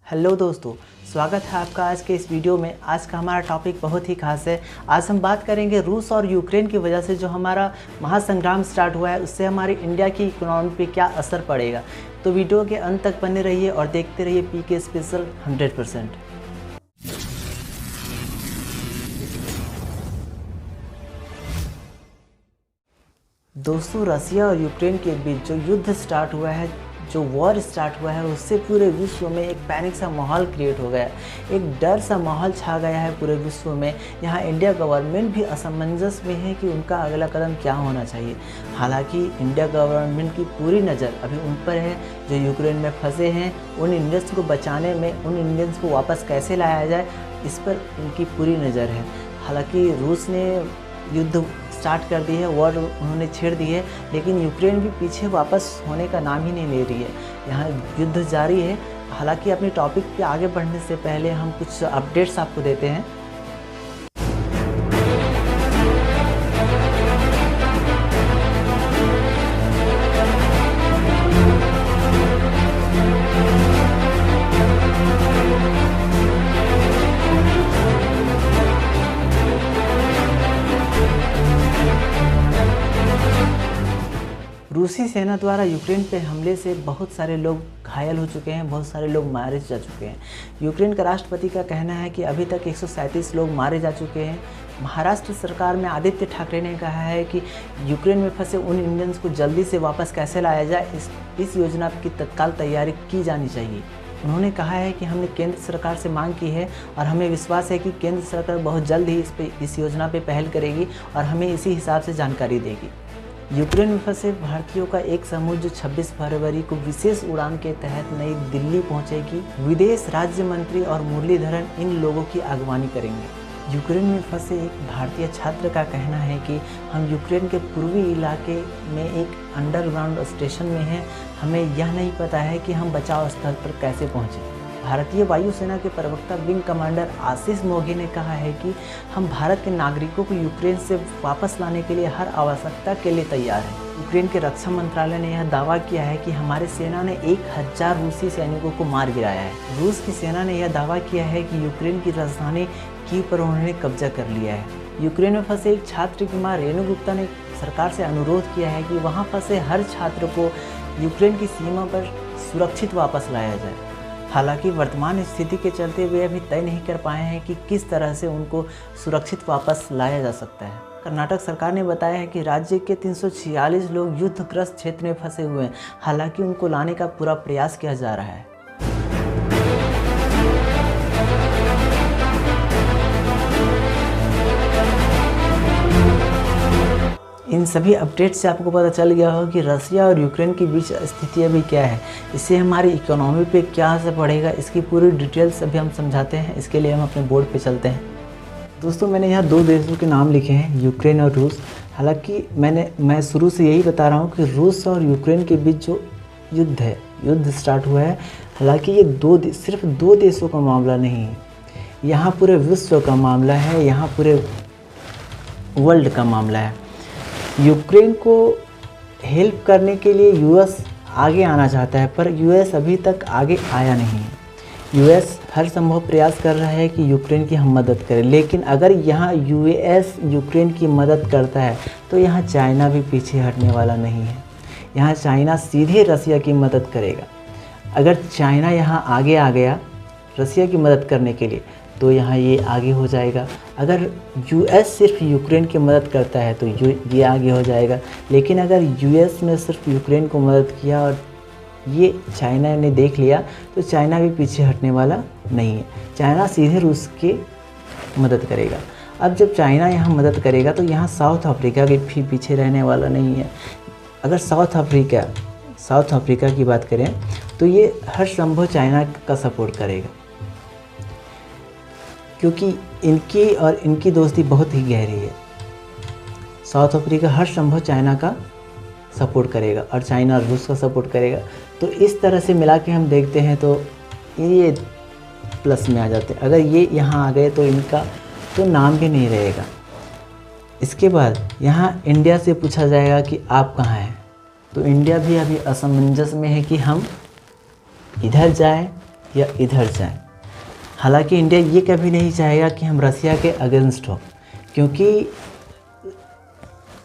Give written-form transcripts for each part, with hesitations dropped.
Hello दोस्तों, स्वागत है आपका आज के इस वीडियो में। आज का हमारा टॉपिक बहुत ही खास है। आज हम बात करेंगे रूस और यूक्रेन की वजह से जो हमारा महासंग्राम स्टार्ट हुआ है उससे हमारी इंडिया की इकोनॉमी पे क्या असर पड़ेगा। तो वीडियो के अंत तक बने रहिए और देखते रहिए पीके स्पेशल 100%। दोस्तों, रसिया और यूक्रेन के बीच जो युद्ध स्टार्ट हुआ है, जो वॉर स्टार्ट हुआ है, उससे पूरे विश्व में एक पैनिक सा माहौल क्रिएट हो गया है। एक डर सा माहौल छा गया है पूरे विश्व में। यहाँ इंडिया गवर्नमेंट भी असमंजस में है कि उनका अगला कदम क्या होना चाहिए। हालांकि इंडिया गवर्नमेंट की पूरी नज़र अभी उन पर है जो यूक्रेन में फंसे हैं। उन इंडियंस को बचाने में, उन इंडियंस को वापस कैसे लाया जाए, इस पर उनकी पूरी नज़र है। हालांकि रूस ने युद्ध स्टार्ट कर दी है, वॉर उन्होंने छेड़ दी है, लेकिन यूक्रेन भी पीछे वापस होने का नाम ही नहीं ले रही है। यहाँ युद्ध जारी है। हालांकि अपने टॉपिक पे आगे बढ़ने से पहले हम कुछ अपडेट्स आपको देते हैं। रूसी सेना द्वारा यूक्रेन पे हमले से बहुत सारे लोग घायल हो चुके हैं, बहुत सारे लोग मारे जा चुके हैं। यूक्रेन का राष्ट्रपति का कहना है कि अभी तक 137 लोग मारे जा चुके हैं। महाराष्ट्र सरकार में आदित्य ठाकरे ने कहा है कि यूक्रेन में फंसे उन इंडियंस को जल्दी से वापस कैसे लाया जाए, इस योजना की तत्काल तैयारी की जानी चाहिए। उन्होंने कहा है कि हमने केंद्र सरकार से मांग की है और हमें विश्वास है कि केंद्र सरकार बहुत जल्द ही इस योजना पर पहल करेगी और हमें इसी हिसाब से जानकारी देगी। यूक्रेन में फंसे भारतीयों का एक समूह जो 26 फरवरी को विशेष उड़ान के तहत नई दिल्ली पहुंचेगी। विदेश राज्य मंत्री और मुरलीधरन इन लोगों की अगवानी करेंगे। यूक्रेन में फंसे एक भारतीय छात्र का कहना है कि हम यूक्रेन के पूर्वी इलाके में एक अंडरग्राउंड स्टेशन में हैं। हमें यह नहीं पता है कि हम बचाव स्थल पर कैसे पहुँचें। भारतीय वायुसेना के प्रवक्ता विंग कमांडर आशीष मोघे ने कहा है कि हम भारत के नागरिकों को यूक्रेन से वापस लाने के लिए हर आवश्यकता के लिए तैयार हैं। यूक्रेन के रक्षा मंत्रालय ने यह दावा किया है कि हमारी सेना ने 1000 रूसी सैनिकों को मार गिराया है। रूस की सेना ने यह दावा किया है कि यूक्रेन की राजधानी कीव पर उन्होंने कब्जा कर लिया है। यूक्रेन में फंसे एक छात्र की मां रेणु गुप्ता ने सरकार से अनुरोध किया है कि वहाँ फंसे हर छात्र को यूक्रेन की सीमा पर सुरक्षित वापस लाया जाए। हालांकि वर्तमान स्थिति के चलते वे अभी तय नहीं कर पाए हैं कि किस तरह से उनको सुरक्षित वापस लाया जा सकता है। कर्नाटक सरकार ने बताया है कि राज्य के 346 लोग युद्धग्रस्त क्षेत्र में फंसे हुए हैं। हालांकि उनको लाने का पूरा प्रयास किया जा रहा है। इन सभी अपडेट से आपको पता चल गया हो कि रसिया और यूक्रेन के बीच स्थिति अभी क्या है, इससे हमारी इकोनॉमी पे क्या असर पड़ेगा, इसकी पूरी डिटेल्स अभी हम समझाते हैं। इसके लिए हम अपने बोर्ड पे चलते हैं। दोस्तों, मैंने यहाँ दो देशों के नाम लिखे हैं, यूक्रेन और रूस। हालांकि मैं शुरू से यही बता रहा हूँ कि रूस और यूक्रेन के बीच जो युद्ध है, युद्ध स्टार्ट हुआ है। हालाँकि ये सिर्फ दो देशों का मामला नहीं है, यहाँ पूरे विश्व का मामला है, यहाँ पूरे वर्ल्ड का मामला है। यूक्रेन को हेल्प करने के लिए यूएस आगे आना चाहता है, पर यूएस अभी तक आगे आया नहीं है। यूएस हर संभव प्रयास कर रहा है कि यूक्रेन की हम मदद करें, लेकिन अगर यहाँ यूएस यूक्रेन की मदद करता है तो यहाँ चाइना भी पीछे हटने वाला नहीं है। यहाँ चाइना सीधे रसिया की मदद करेगा। अगर चाइना यहाँ आगे आ गया रसिया की मदद करने के लिए तो यहाँ ये आगे हो जाएगा। अगर यूएस सिर्फ यूक्रेन की मदद करता है तो ये आगे हो जाएगा। लेकिन अगर यूएस ने सिर्फ यूक्रेन को मदद किया और ये चाइना ने देख लिया तो चाइना भी पीछे हटने वाला नहीं है। चाइना सीधे रूस की मदद करेगा। अब जब चाइना यहाँ मदद करेगा तो यहाँ साउथ अफ्रीका के भी पीछे रहने वाला नहीं है। अगर साउथ अफ्रीका की बात करें तो ये हर संभव चाइना का सपोर्ट करेगा, क्योंकि इनकी और इनकी दोस्ती बहुत ही गहरी है। साउथ अफ्रीका हर संभव चाइना का सपोर्ट करेगा और चाइना रूस का सपोर्ट करेगा। तो इस तरह से मिला के हम देखते हैं तो ये प्लस में आ जाते हैं। अगर ये यहाँ आ गए तो इनका तो नाम भी नहीं रहेगा। इसके बाद यहाँ इंडिया से पूछा जाएगा कि आप कहाँ हैं, तो इंडिया भी अभी असमंजस में है कि हम इधर जाएं या इधर जाएं। हालांकि इंडिया ये कभी नहीं चाहेगा कि हम रसिया के अगेंस्ट हो, क्योंकि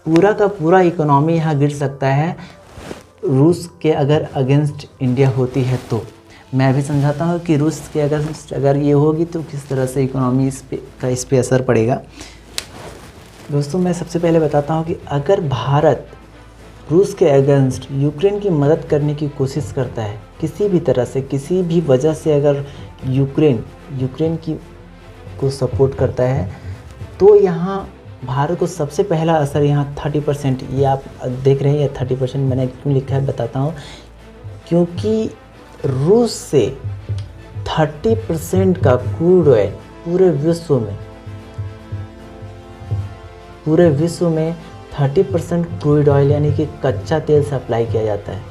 पूरा का पूरा इकोनॉमी यहाँ गिर सकता है रूस के अगर अगेंस्ट इंडिया होती है तो। मैं भी समझाता हूँ कि रूस के अगेंस्ट अगर ये होगी तो किस तरह से इकोनॉमी इस पे असर पड़ेगा। दोस्तों, मैं सबसे पहले बताता हूँ कि अगर भारत रूस के अगेंस्ट यूक्रेन की मदद करने की कोशिश करता है किसी भी तरह से, किसी भी वजह से अगर यूक्रेन को सपोर्ट करता है, तो यहाँ भारत को सबसे पहला असर यहाँ 30%, ये आप देख रहे हैं 30% मैंने क्यों लिखा है बताता हूँ। क्योंकि रूस से 30% का क्रूड ऑयल पूरे विश्व में 30% क्रूड ऑयल यानी कि कच्चा तेल सप्लाई किया जाता है।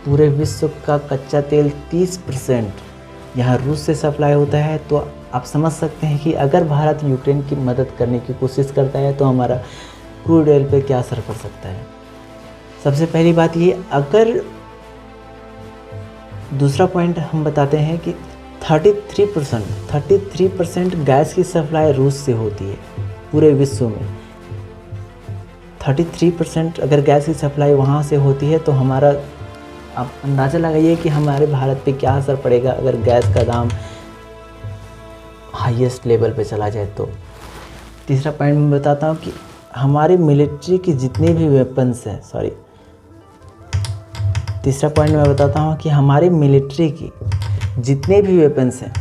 पूरे विश्व का कच्चा तेल 30% यहाँ रूस से सप्लाई होता है। तो आप समझ सकते हैं कि अगर भारत यूक्रेन की मदद करने की कोशिश करता है तो हमारा क्रूड ऑयल पे क्या असर पड़ सकता है। सबसे पहली बात ये, अगर दूसरा पॉइंट हम बताते हैं कि 33% गैस की सप्लाई रूस से होती है पूरे विश्व में। 33% अगर गैस की सप्लाई वहाँ से होती है तो हमारा, आप अंदाज़ा लगाइए कि हमारे भारत पे क्या असर पड़ेगा अगर गैस का दाम हाईएस्ट लेवल पे चला जाए तो। तीसरा पॉइंट मैं बताता हूँ कि हमारी मिलिट्री की जितने भी वेपन्स हैं, तीसरा पॉइंट मैं बताता हूँ कि हमारी मिलिट्री की जितने भी वेपन्स हैं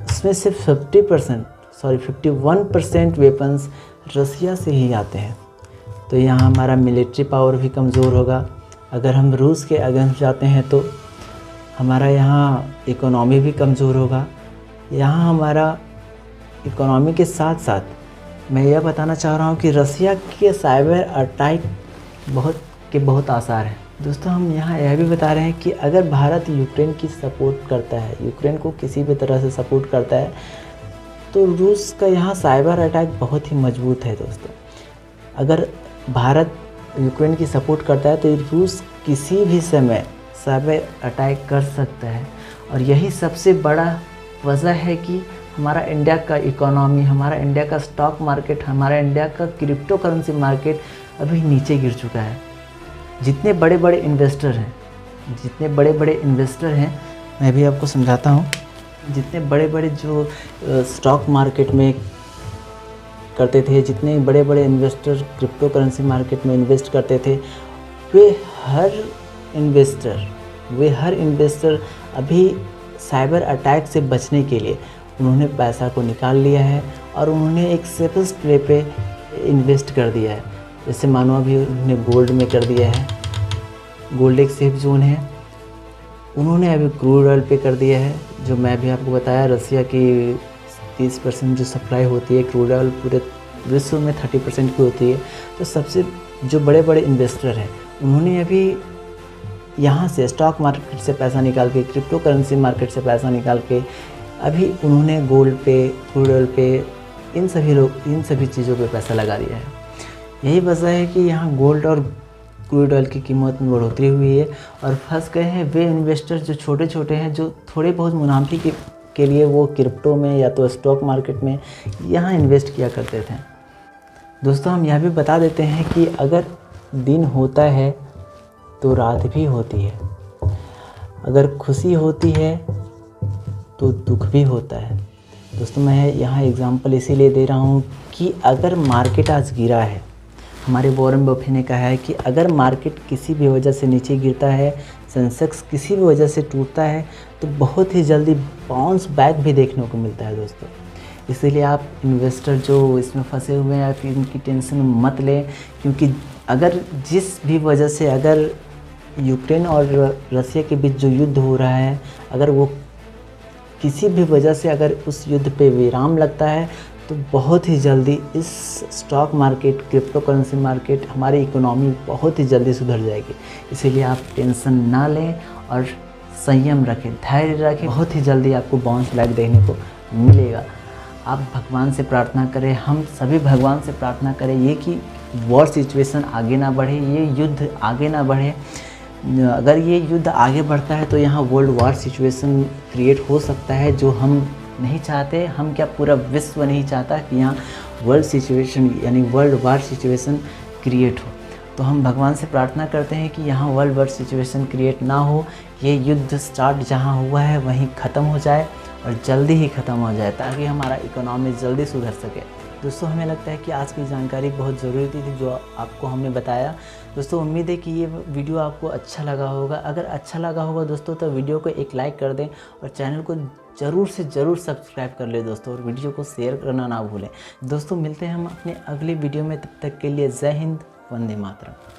उसमें सिर्फ 51% वेपन्स रसिया से ही आते हैं। तो यहाँ हमारा मिलिट्री पावर भी कमज़ोर होगा। अगर हम रूस के अगेंस्ट जाते हैं तो हमारा यहाँ इकोनॉमी भी कमज़ोर होगा। यहाँ हमारा इकोनॉमी के साथ साथ मैं यह बताना चाह रहा हूँ कि रसिया के साइबर अटैक बहुत आसार हैं। दोस्तों, हम यहाँ यह भी बता रहे हैं कि अगर भारत यूक्रेन की सपोर्ट करता है, यूक्रेन को किसी भी तरह से सपोर्ट करता है, तो रूस का यहाँ साइबर अटैक बहुत ही मजबूत है। दोस्तों, अगर भारत यूक्रेन की सपोर्ट करता है तो रूस किसी भी समय साइबर अटैक कर सकता है। और यही सबसे बड़ा वजह है कि हमारा इंडिया का इकोनॉमी, हमारा इंडिया का स्टॉक मार्केट, हमारा इंडिया का क्रिप्टो करेंसी मार्केट अभी नीचे गिर चुका है। जितने बड़े बड़े इन्वेस्टर हैं, मैं भी आपको समझाता हूँ, जितने बड़े बड़े जो स्टॉक मार्केट में करते थे, जितने बड़े बड़े इन्वेस्टर क्रिप्टो करेंसी मार्केट में इन्वेस्ट करते थे, वे हर इन्वेस्टर अभी साइबर अटैक से बचने के लिए उन्होंने पैसा को निकाल लिया है और उन्होंने एक सेफेस्ट वे पे इन्वेस्ट कर दिया है। जैसे मानो अभी उन्होंने गोल्ड में कर दिया है, गोल्ड एक सेफ जोन है। उन्होंने अभी क्रूड ऑयल पे कर दिया है, जो मैं भी आपको बताया रसिया की 30% जो सप्लाई होती है क्रूड ऑयल पूरे विश्व में 30% की होती है। तो सबसे जो बड़े बड़े इन्वेस्टर हैं उन्होंने अभी यहाँ से स्टॉक मार्केट से पैसा निकाल के, क्रिप्टो करेंसी मार्केट से पैसा निकाल के अभी उन्होंने गोल्ड पे, क्रूड ऑयल पे, इन सभी चीज़ों पे पैसा लगा दिया है। यही वजह है कि यहाँ गोल्ड और क्रूड ऑयल की कीमत में बढ़ोतरी हुई है और फंस गए हैं वे इन्वेस्टर जो छोटे हैं, जो थोड़े बहुत मुनाफे के लिए वो क्रिप्टो में या तो स्टॉक मार्केट में यहाँ इन्वेस्ट किया करते थे। दोस्तों, हम यह भी बता देते हैं कि अगर दिन होता है तो रात भी होती है, अगर खुशी होती है तो दुख भी होता है। दोस्तों, मैं यहाँ एग्जांपल इसीलिए दे रहा हूँ कि अगर मार्केट आज गिरा है, हमारे वॉरेन बफे ने कहा है कि अगर मार्केट किसी भी वजह से नीचे गिरता है, सेंसेक्स किसी भी वजह से टूटता है, तो बहुत ही जल्दी बाउंस बैक भी देखने को मिलता है। दोस्तों, इसीलिए आप इन्वेस्टर जो इसमें फंसे हुए हैं फिर इनकी टेंशन मत लें, क्योंकि अगर जिस भी वजह से अगर यूक्रेन और रसिया के बीच जो युद्ध हो रहा है, अगर वो किसी भी वजह से अगर उस युद्ध पे विराम लगता है तो बहुत ही जल्दी इस stock market, crypto currency market, हमारी इकोनॉमी बहुत ही जल्दी सुधर जाएगी। इसीलिए आप टेंशन ना लें और संयम रखें, धैर्य रखें, बहुत ही जल्दी आपको बाउंस बैक देखने को मिलेगा। आप भगवान से प्रार्थना करें, हम सभी भगवान से प्रार्थना करें ये कि वॉर सिचुएशन आगे ना बढ़े, ये युद्ध आगे ना बढ़े। अगर ये युद्ध आगे बढ़ता है तो यहाँ वर्ल्ड वार सिचुएशन क्रिएट हो सकता है, जो हम नहीं चाहते। हम क्या, पूरा विश्व नहीं चाहता कि यहाँ वर्ल्ड सिचुएशन यानी वर्ल्ड वार सिचुएशन क्रिएट हो। तो हम भगवान से प्रार्थना करते हैं कि यहाँ वर्ल्ड वार सिचुएशन क्रिएट ना हो, ये युद्ध स्टार्ट जहाँ हुआ है वहीं ख़त्म हो जाए और जल्दी ही ख़त्म हो जाए, ताकि हमारा इकोनॉमी जल्दी सुधर सके। दोस्तों, हमें लगता है कि आज की जानकारी बहुत ज़रूरी थी जो आपको हमने बताया। दोस्तों, उम्मीद है कि ये वीडियो आपको अच्छा लगा होगा। अगर अच्छा लगा होगा दोस्तों तो वीडियो को एक लाइक कर दें और चैनल को ज़रूर से ज़रूर सब्सक्राइब कर ले दोस्तों, और वीडियो को शेयर करना ना भूलें। दोस्तों, मिलते हैं हम अपने अगले वीडियो में, तब तक के लिए जय हिंद, वंदे मातरम।